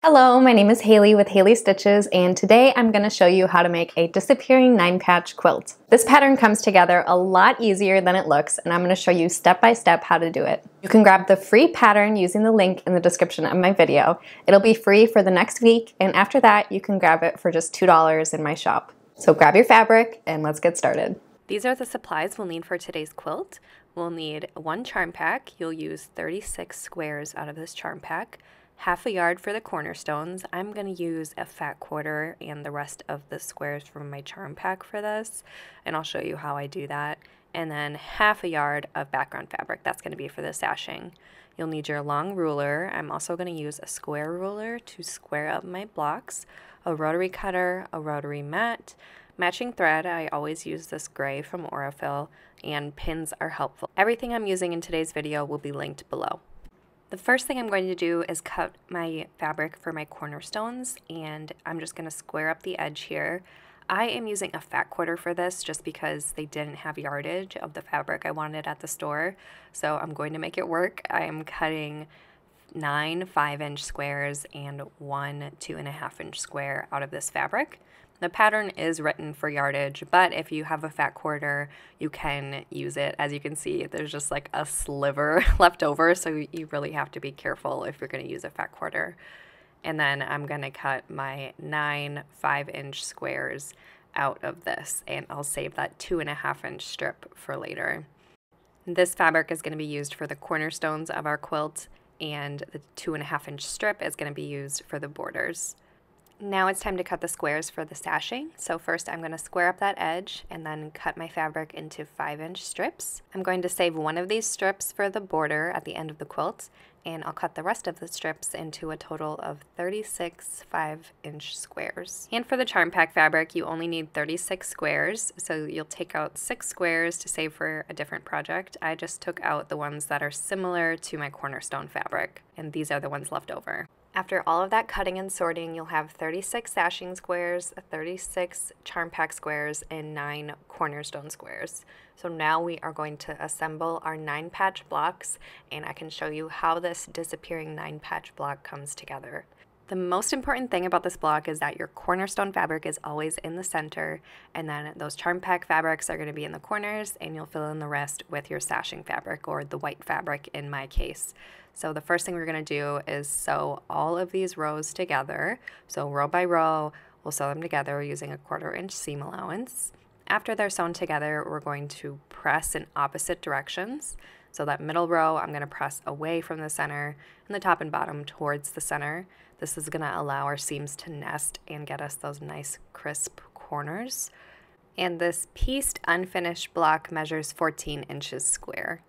Hello, my name is Haley with Haley Stitches, and today I'm going to show you how to make a disappearing 9-patch quilt. This pattern comes together a lot easier than it looks, and I'm going to show you step by step how to do it. You can grab the free pattern using the link in the description of my video. It'll be free for the next week, and after that you can grab it for just $2 in my shop. So grab your fabric and let's get started. These are the supplies we'll need for today's quilt. We'll need one charm pack. You'll use 36 squares out of this charm pack. Half a yard for the cornerstones. I'm going to use a fat quarter and the rest of the squares from my charm pack for this, and I'll show you how I do that. And then half a yard of background fabric. That's going to be for the sashing. You'll need your long ruler. I'm also going to use a square ruler to square up my blocks, a rotary cutter, a rotary mat, matching thread. I always use this gray from Aurifil, and pins are helpful. Everything I'm using in today's video will be linked below. The first thing I'm going to do is cut my fabric for my cornerstones, and I'm just going to square up the edge here. I am using a fat quarter for this just because they didn't have yardage of the fabric I wanted at the store, so I'm going to make it work. I am cutting 9 5-inch squares and 1 2.5-inch square out of this fabric. The pattern is written for yardage, but if you have a fat quarter, you can use it. As you can see, there's just like a sliver left over, so you really have to be careful if you're going to use a fat quarter. And then I'm going to cut my 9 5-inch squares out of this, and I'll save that 2.5-inch strip for later. This fabric is going to be used for the cornerstones of our quilt, and the 2.5-inch strip is going to be used for the borders. Now it's time to cut the squares for the sashing. So first I'm going to square up that edge and then cut my fabric into 5-inch strips. I'm going to save one of these strips for the border at the end of the quilt, and I'll cut the rest of the strips into a total of 36 5-inch squares. And for the charm pack fabric, you only need 36 squares, so you'll take out 6 squares to save for a different project. I just took out the ones that are similar to my cornerstone fabric, and these are the ones left over. After all of that cutting and sorting, you'll have 36 sashing squares, 36 charm pack squares, and 9 cornerstone squares. So now we are going to assemble our 9-patch blocks, and I can show you how this disappearing 9-patch block comes together. The most important thing about this block is that your cornerstone fabric is always in the center, and then those charm pack fabrics are going to be in the corners, and you'll fill in the rest with your sashing fabric, or the white fabric in my case. So the first thing we're going to do is sew all of these rows together. So row by row, we'll sew them together using a 1/4-inch seam allowance. After they're sewn together, we're going to press in opposite directions. So that middle row, I'm going to press away from the center, and the top and bottom towards the center. This is going to allow our seams to nest and get us those nice crisp corners. And this pieced unfinished block measures 14 inches square.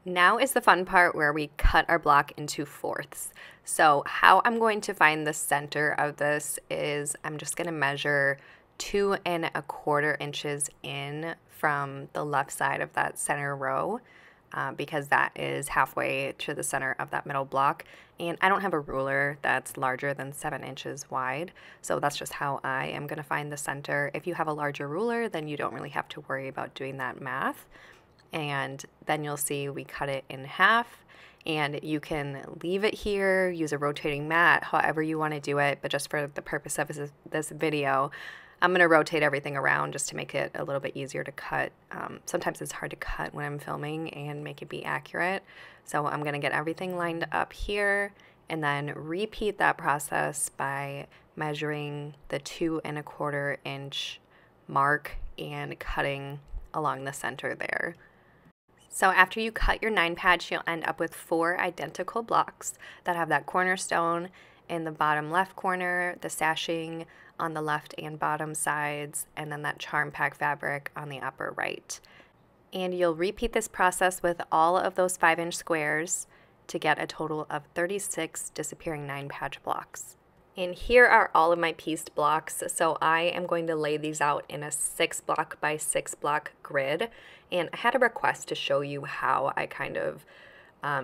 Now is the fun part where we cut our block into fourths. So how I'm going to find the center of this is I'm just going to measure 2 1/4 inches in from the left side of that center row, because that is halfway to the center of that middle block. And I don't have a ruler that's larger than 7 inches wide, so that's just how I am going to find the center. If you have a larger ruler, then you don't really have to worry about doing that math. And then you'll see we cut it in half, and you can leave it here, use a rotating mat, however you want to do it, but just for the purpose of this video, I'm going to rotate everything around just to make it a little bit easier to cut. Sometimes it's hard to cut when I'm filming and make it be accurate, so I'm going to get everything lined up here and then repeat that process by measuring the 2 1/4 inch mark and cutting along the center there. So after you cut your 9-patch, you'll end up with 4 identical blocks that have that cornerstone in the bottom left corner, the sashing on the left and bottom sides, and then that charm pack fabric on the upper right. And you'll repeat this process with all of those 5-inch squares to get a total of 36 disappearing 9-patch blocks. And here are all of my pieced blocks. So I am going to lay these out in a 6 block by 6 block grid. And I had a request to show you how I kind of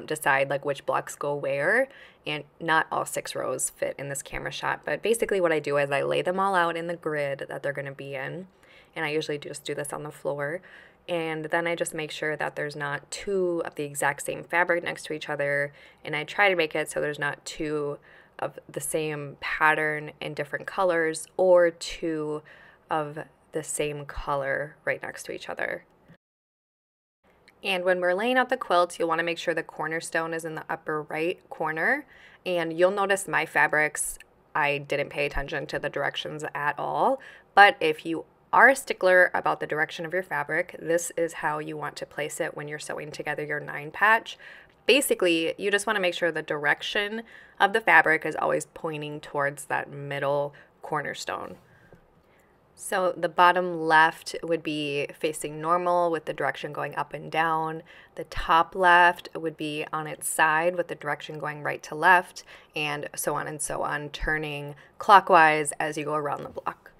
decide like which blocks go where, and not all 6 rows fit in this camera shot, but basically what I do is I lay them all out in the grid that they're going to be in, and I usually just do this on the floor, and then I just make sure that there's not 2 of the exact same fabric next to each other, and I try to make it so there's not 2 of the same pattern in different colors or 2 of the same color right next to each other. And when we're laying out the quilt, you'll want to make sure the cornerstone is in the upper right corner. And you'll notice my fabrics, I didn't pay attention to the directions at all. But if you are a stickler about the direction of your fabric, this is how you want to place it when you're sewing together your 9-patch. Basically, you just want to make sure the direction of the fabric is always pointing towards that middle cornerstone. So the bottom left would be facing normal with the direction going up and down. The top left would be on its side with the direction going right to left, and so on, turning clockwise as you go around the block.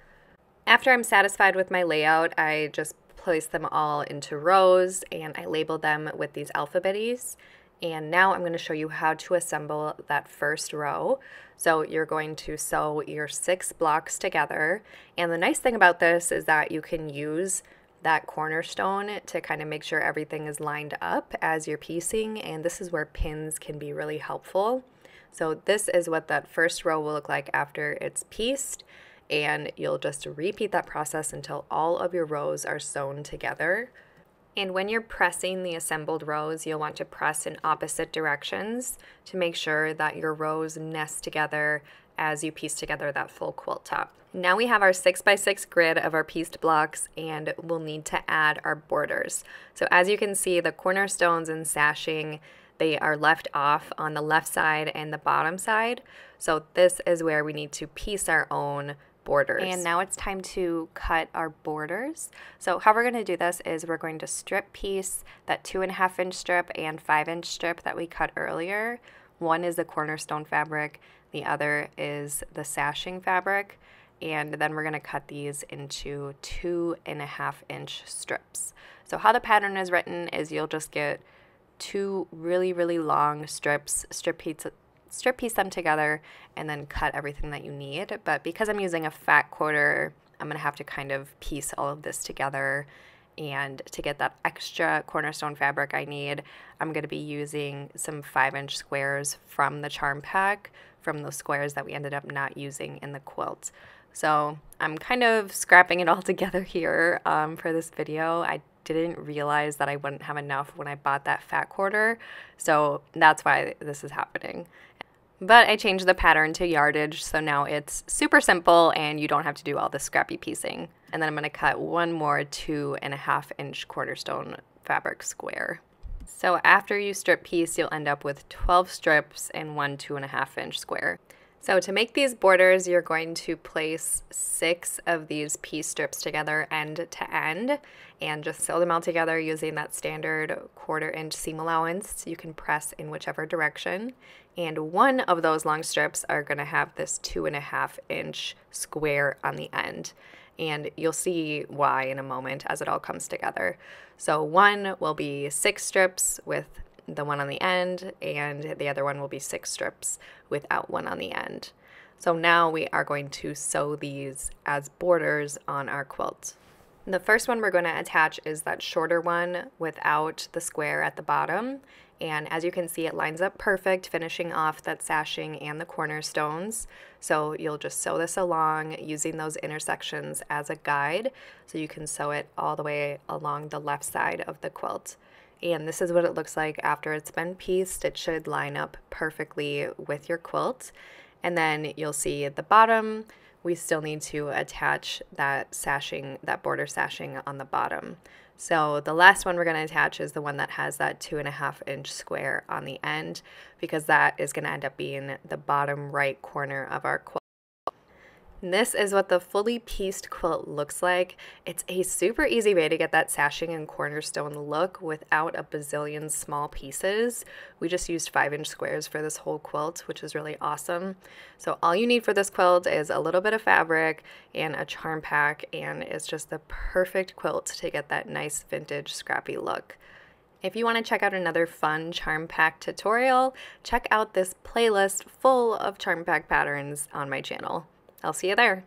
After I'm satisfied with my layout, I just place them all into rows and I label them with these alphabetties. And now I'm going to show you how to assemble that first row. So you're going to sew your 6 blocks together. And the nice thing about this is that you can use that cornerstone to kind of make sure everything is lined up as you're piecing. And this is where pins can be really helpful. So this is what that first row will look like after it's pieced. And you'll just repeat that process until all of your rows are sewn together. And when you're pressing the assembled rows, you'll want to press in opposite directions to make sure that your rows nest together as you piece together that full quilt top. Now we have our 6x6 grid of our pieced blocks, and we'll need to add our borders. So as you can see, the cornerstones and sashing, they are left off on the left side and the bottom side. So this is where we need to piece our own borders. And now it's time to cut our borders. So how we're going to do this is we're going to strip piece that 2.5-inch strip and 5-inch strip that we cut earlier. One is the cornerstone fabric, the other is the sashing fabric, and then we're going to cut these into 2.5-inch strips. So how the pattern is written is you'll just get 2 really long strips, strip piece them together, and then cut everything that you need. But because I'm using a fat quarter, I'm going to have to kind of piece all of this together. And to get that extra cornerstone fabric I need, I'm going to be using some 5-inch squares from the charm pack, from those squares that we ended up not using in the quilt. So I'm kind of scrapping it all together here for this video. I didn't realize that I wouldn't have enough when I bought that fat quarter, so that's why this is happening. But I changed the pattern to yardage, so now it's super simple and you don't have to do all the scrappy piecing. And then I'm going to cut one more 2.5-inch cornerstone fabric square. So after you strip piece, you'll end up with 12 strips and one 2.5-inch square. So to make these borders, you're going to place 6 of these piece strips together end to end and just sew them all together using that standard 1/4-inch seam allowance. You can press in whichever direction. And one of those long strips are going to have this 2.5-inch square on the end. And you'll see why in a moment as it all comes together. So one will be 6 strips with the one on the end, and the other one will be 6 strips without one on the end. So now we are going to sew these as borders on our quilt. The first one we're going to attach is that shorter one without the square at the bottom. And as you can see, it lines up perfect, finishing off that sashing and the cornerstones. So you'll just sew this along using those intersections as a guide, so you can sew it all the way along the left side of the quilt. And this is what it looks like after it's been pieced. It should line up perfectly with your quilt. And then you'll see at the bottom, we still need to attach that sashing, that border sashing on the bottom. So the last one we're going to attach is the one that has that 2.5-inch square on the end, because that is going to end up being the bottom right corner of our quilt. And this is what the fully pieced quilt looks like. It's a super easy way to get that sashing and cornerstone look without a bazillion small pieces. We just used 5-inch squares for this whole quilt, which is really awesome. So all you need for this quilt is a little bit of fabric and a charm pack, and it's just the perfect quilt to get that nice vintage scrappy look. If you want to check out another fun charm pack tutorial, check out this playlist full of charm pack patterns on my channel. I'll see you there.